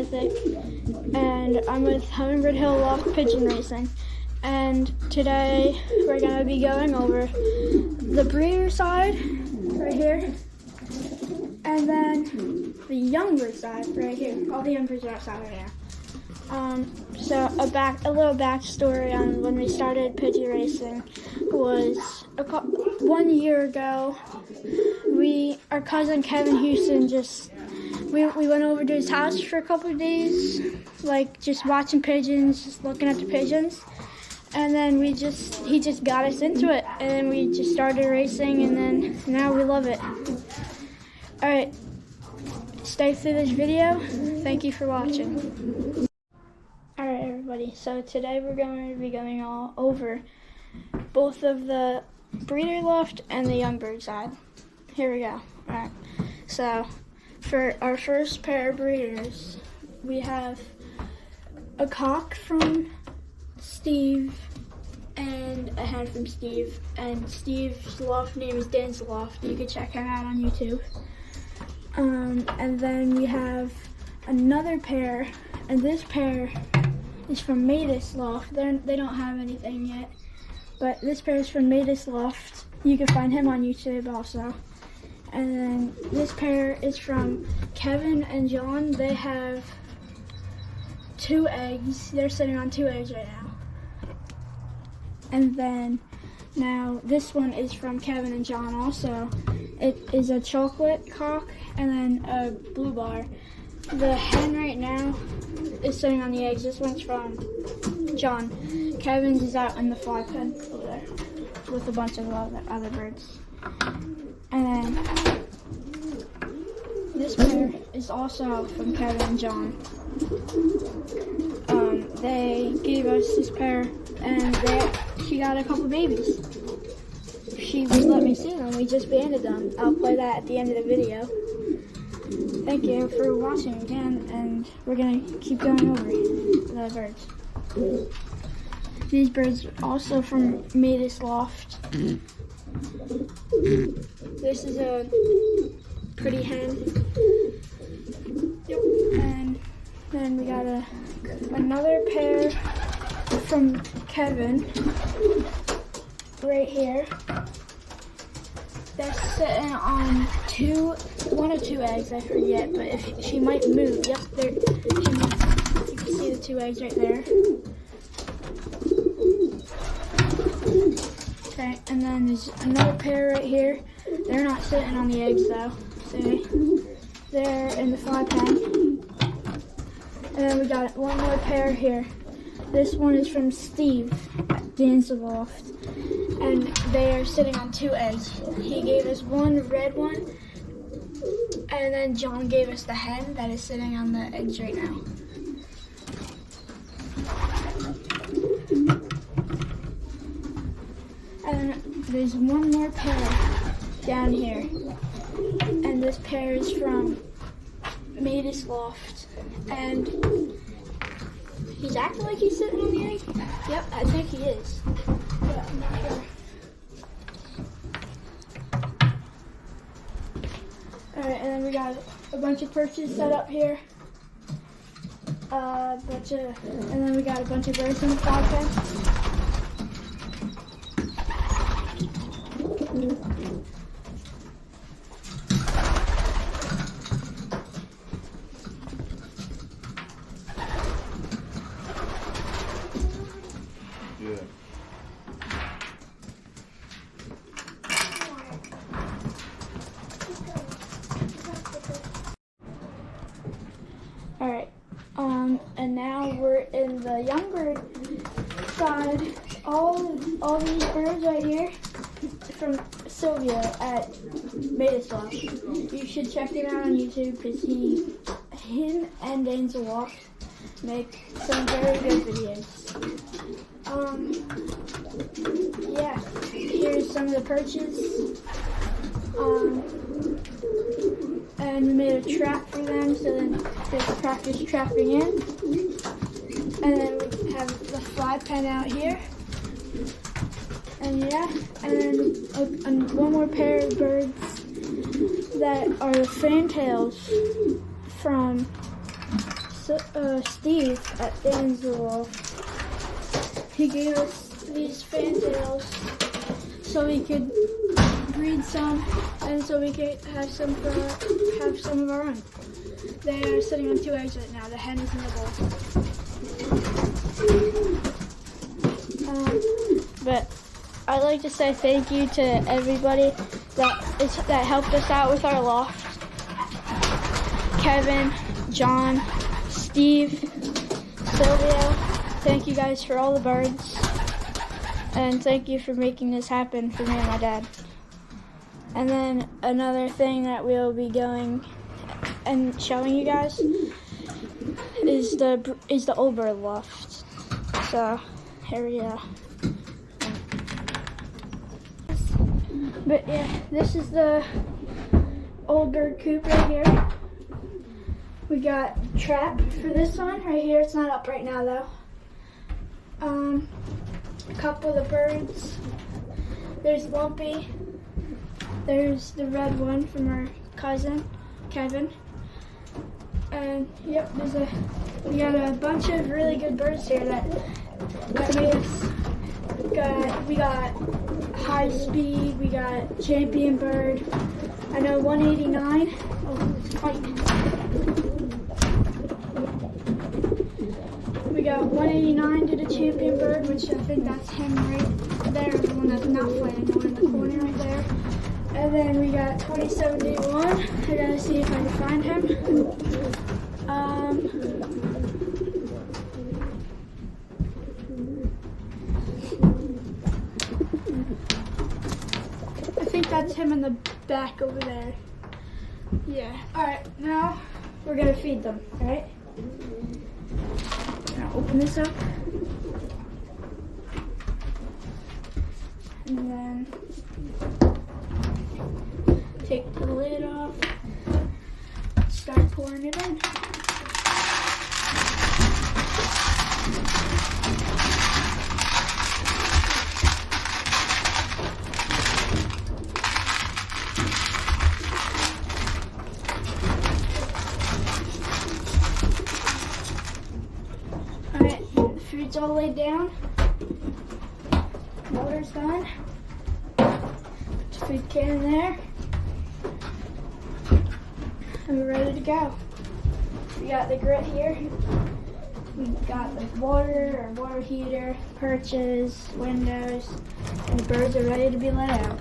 Isaac, and I'm with HummingBird Hill Loft Pigeon Racing. And today we're going to be going over the breeder side right here, and then the young bird side right here. All the young birds are outside right now. So a little backstory on when we started pigeon racing was 1 year ago. Our cousin Kevin Houston we went over to his house for a couple of days, like just watching pigeons, just looking at the pigeons. And then he just got us into it, and then we just started racing, and then now we love it. All right, stay through this video. Thank you for watching. All right, everybody, so today we're going to be going all over both of the breeder loft and the young bird side. Here we go. All right, so for our first pair of breeders, we have a cock from Steve and a hen from Steve, and Steve's loft name is Dan's Loft. You can check him out on YouTube. And then we have another pair, and this pair is from Matus Loft. They don't have anything yet, but this pair is from Matus Loft. You can find him on YouTube also. And then this pair is from Kevin and John. They have 2 eggs. They're sitting on 2 eggs right now. And then now this one is from Kevin and John also. It is a chocolate cock and then a blue bar. The hen right now is sitting on the eggs. This one's from John. Kevin's is out in the fly pen over there with a bunch of other birds. And then this pair is also from Kevin and John. They gave us this pair, and she got a couple babies. She would let me see them. We just banded them. I'll play that at the end of the video. Thank you for watching again, and we're gonna keep going over the birds. These birds are also from Matus Loft. This is a pretty hen. Yep. And then we got another pair from Kevin right here. They're sitting on one or two eggs, I forget, but if she might move. Yep, you can see the 2 eggs right there. Okay, and then there's another pair right here. They're not sitting on the eggs though. See? They're in the fly pen. And then we got one more pair here. This one is from Steve at Dan's Loft, and they are sitting on 2 eggs. He gave us one red one, and then John gave us the hen that is sitting on the eggs right now. And there's one more pair down here, and this pair is from Matus Loft, and he's acting like he's sitting on the egg. Yep, I think he is, but I'm not sure. Alright, and then we got a bunch of perches set up here. And then we got a bunch of birds in the fly pen. Yeah. Alright, and now we're in the young bird side. All these birds right here from Sylvia at Matus Loft. You should check him out on YouTube because him and Dan's Loft make some very good videos. Yeah, here's some of the perches. And we made a trap for them so then they can practice trapping in. And then we have the fly pen out here. And yeah, and then one more pair of birds that are the fantails from Steve at Dan's Loft. He gave us these fantails so we could breed some, and so we could have some of our own. They are sitting on 2 eggs right now. The hen is in the bowl. But I'd like to say thank you to everybody that helped us out with our loft. Kevin, John, Steve, Sylvia, thank you guys for all the birds. And thank you for making this happen for me and my dad. And then another thing that we'll be going and showing you guys is the old bird loft. So here we go. But yeah, this is the old bird coop right here. We got trap for this one right here. It's not up right now though. A couple of the birds. There's Lumpy. There's the red one from our cousin, Kevin. And yep, we got a bunch of really good birds here that made us. We got High Speed, we got Champion Bird. I know 189. Oh, it's fighting. We got 189 to the Champion Bird, which I think that's him right there, the one that's not flying, the one in the corner right there. And then we got 2071. I gotta see if I can find him. I think that's him in the back over there. Yeah. Alright, now we're gonna feed them, alright? Now open this up. And then take the lid off. Start pouring it in. Alright, the food's all laid down. Water's done. Put the food can in there. And we're ready to go. We got the grit here. We got the water, our water heater, perches, windows, and the birds are ready to be let out.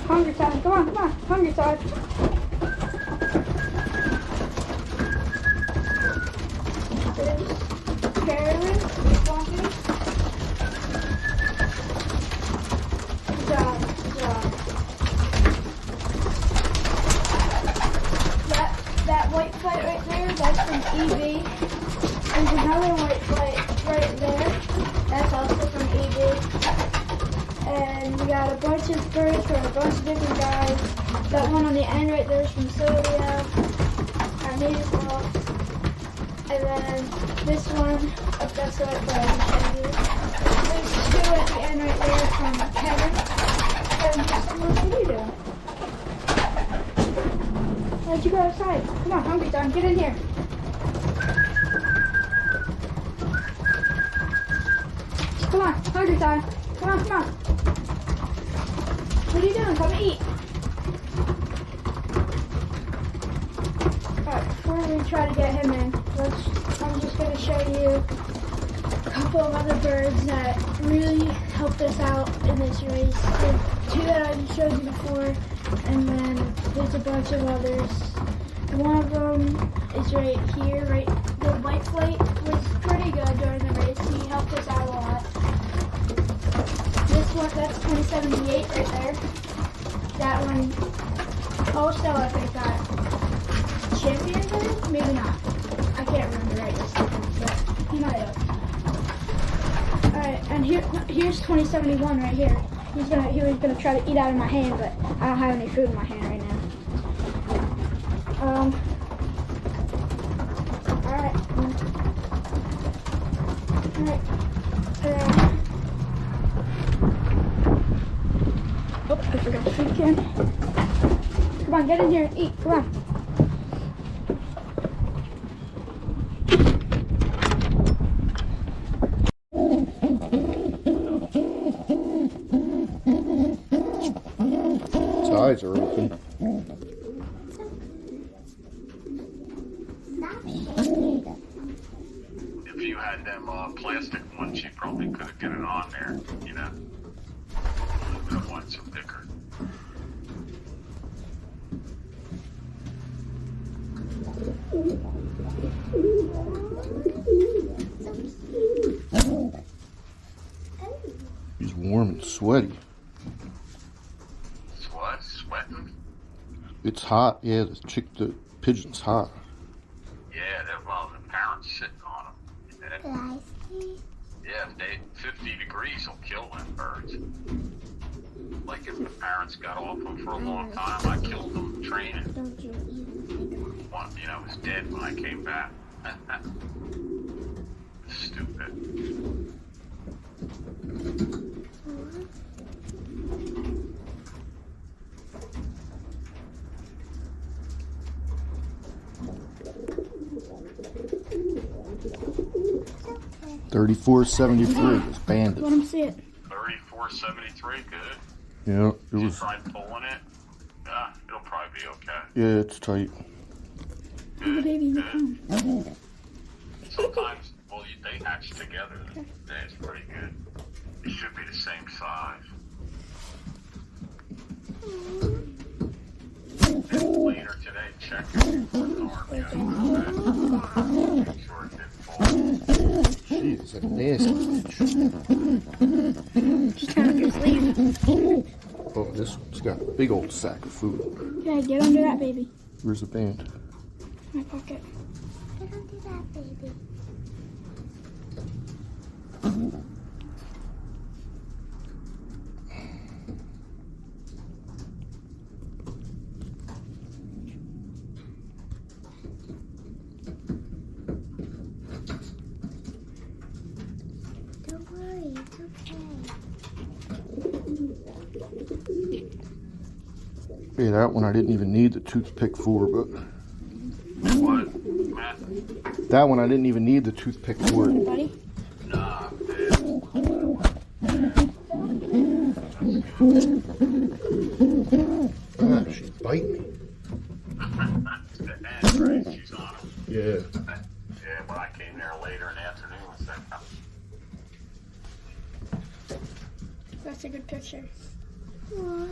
Hungry time, come on, hungry time. That white flight right there, that's from EV. There's another white flight right there. That's also from EV. And we got a bunch of birds from a bunch of different guys. That one on the end right there is from Sylvia. Our native Loft. And then this one, that's the white flight. There's two at the end right there from Kevin. Kevin, what are you doing? Why'd you go outside? Come on, hungry time, get in here. Come on, hungry time. Come on, come on. What are you doing? Come and eat. Alright, before we try to get him in, I'm just going to show you a couple of other birds that really helped us out in this race. There's two that I showed you before, and then there's a bunch of others. One of them is right here, right? The white flight was pretty good during the race. He helped us out a lot. This one, that's 2078 right there. That one also, I think, got Champion Bird? Maybe not. I can't remember right this second, but he might have. Alright, and here's 2071 right here. He was gonna try to eat out of my hand, but I don't have any food in my hand right now. Alright. Alright. Oh, I forgot the food can. Come on, get in here and eat. Come on. Its eyes are open. If you had them plastic ones, you probably could have get it on there, you know. The ones are bigger. He's warm and sweaty. What? Sweating? It's hot. Yeah, the pigeon's hot. Yeah, well, the parents sitting on them. Yeah, if 50 degrees will kill them birds. Like if the parents got off them for a long time, I killed them training. One, you know, was dead when I came back. Stupid. $34.73 is banded. Let him see it. $34.73, good. Yeah, it Did you was. try pulling it? Yeah, it'll probably be okay. Yeah, it's tight. The baby in the Good. phone. Sometimes, well, they hatch together. That's pretty good. It should be the same size. And later today, check it for the arm. Make sure it didn't fall. Jeez, a nasty bitch. Just turn up your sleeve. Oh, this one's got a big old sack of food. Yeah, get under that baby. Where's the band? My pocket. Get under that baby. Don't worry, it's okay. Yeah, that one I didn't even need the toothpick for, but What? Matt? that one I didn't even need the toothpick for. Buddy. Nah, Ah, she's biting me. that's the end, right? She's on it. Yeah. Yeah, when I came there later in the afternoon, I said, That's a good picture. What?